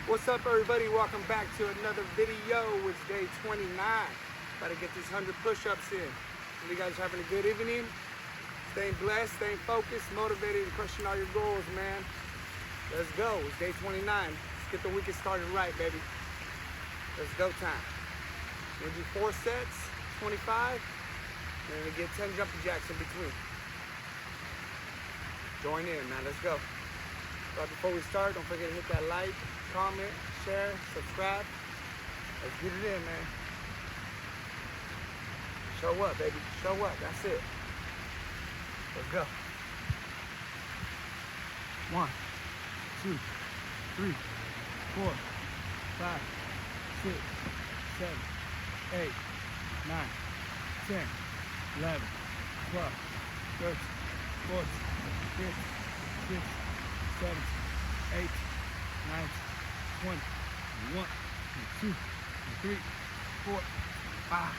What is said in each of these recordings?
What's up, everybody? Welcome back to another video. It's day 29. Got to get these 100 push-ups in. So you guys having a good evening? Staying blessed, staying focused, motivated, and crushing all your goals, man. Let's go. It's day 29. Let's get the weekend started right, baby. Let's go time. We're gonna do 4 sets, 25, and we get 10 jumping jacks in between. Join in, man. Let's go. Right before we start, don't forget to hit that like, comment, share, subscribe. Let's get it in, man. Show up, baby. Show up. That's it. Let's go. 1, 2, 3, 4, 5, 6, 7, 8, 9, 10, 11, 12, 13, 14, 15, 16, 17, 18, 19, 20, 21, 22, 23, 24, 25.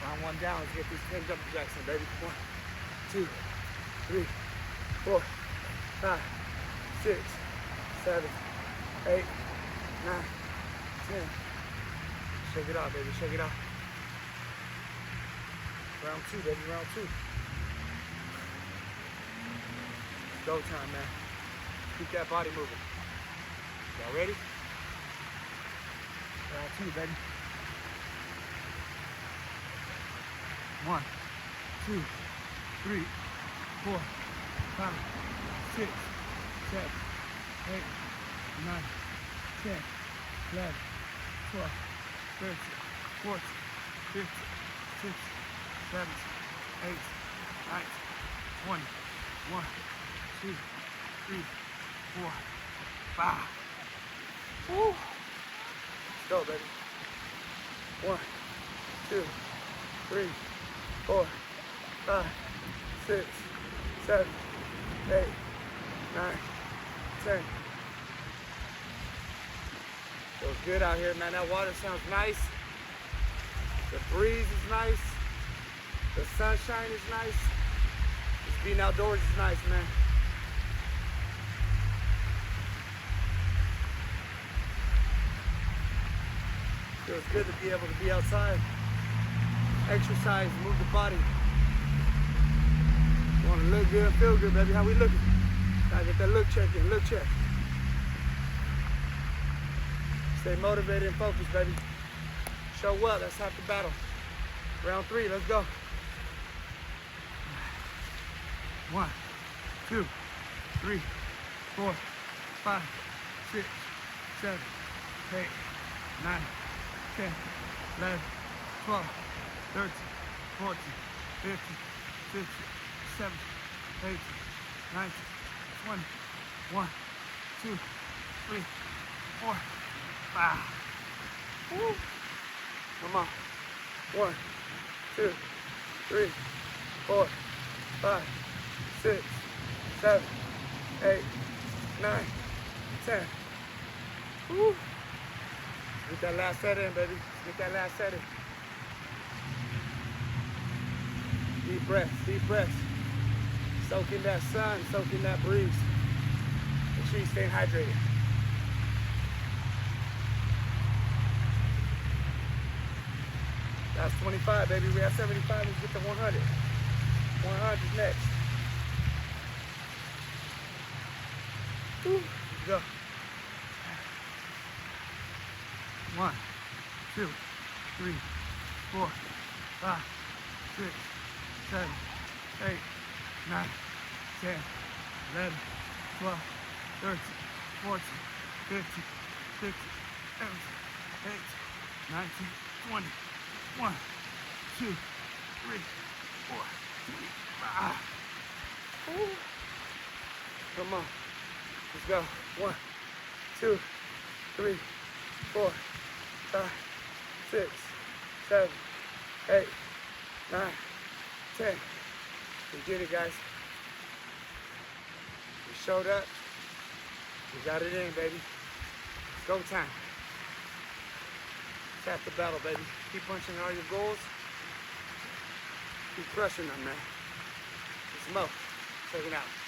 Round one down. Let's get these 10 jumping jacks in, baby. 1, 2, 3, 4, 5, 6, 7, 8, 9, 10. Shake it out, baby. Shake it out. Round 2, baby. Round 2. Go time, man. Keep that body moving. Y'all ready? Round 2, baby. 1, 2, 3, 4, 5, 6, 7, 8, 9, 10, 11, 12, 13, 14, 15, 16, 17, 18, 19, 20, 1, 2, 3, 4, 5. Woo! Let's go, baby. 1, 2, 3, 4, 5, 6, 7, 8, 9, 10. Feels good out here, man. That water sounds nice. The breeze is nice. The sunshine is nice. Just being outdoors is nice, man. Feels good to be able to be outside, exercise, move the body. Want to look good, feel good, baby. How we looking? Gotta get that look check in, look check. Stay motivated and focused, baby. Show up, that's half the battle. Round 3, let's go. 1, 2, 3, 4, 5, 6, 7, 8, 9, 10, 11, 12, 13, 14, 15, 16, 17, 18, 19, 20, 1, 2, 3, 4, 5. Woo. Come on. 1, 2, 3, 4, 5, 6, 7, 8, 9, 10. Woo. Get that last set in, baby. Get that last set in. Deep breaths, deep breaths. Soak in that sun, soak in that breeze. Make sure you stay hydrated. That's 25, baby. We have 75. Let's get to 100. 100 is next. Woo. Let's go. 1, 2, 3, 4, 5, 6, 7, 8, 9, 10, 11, 12, 13, 14, 15, 16, 17, 18, 19, 20, 1, 2, 3, 4, 5. Woo. Come on. Let's go. 1, 2, 3, 4, 5, 6, 7, 8, 9, 10. We did it, guys. We showed up. We got it in, baby. It's go time. It's half the battle, baby. Keep punching all your goals. Keep crushing them, man. It's Mo. Check it out.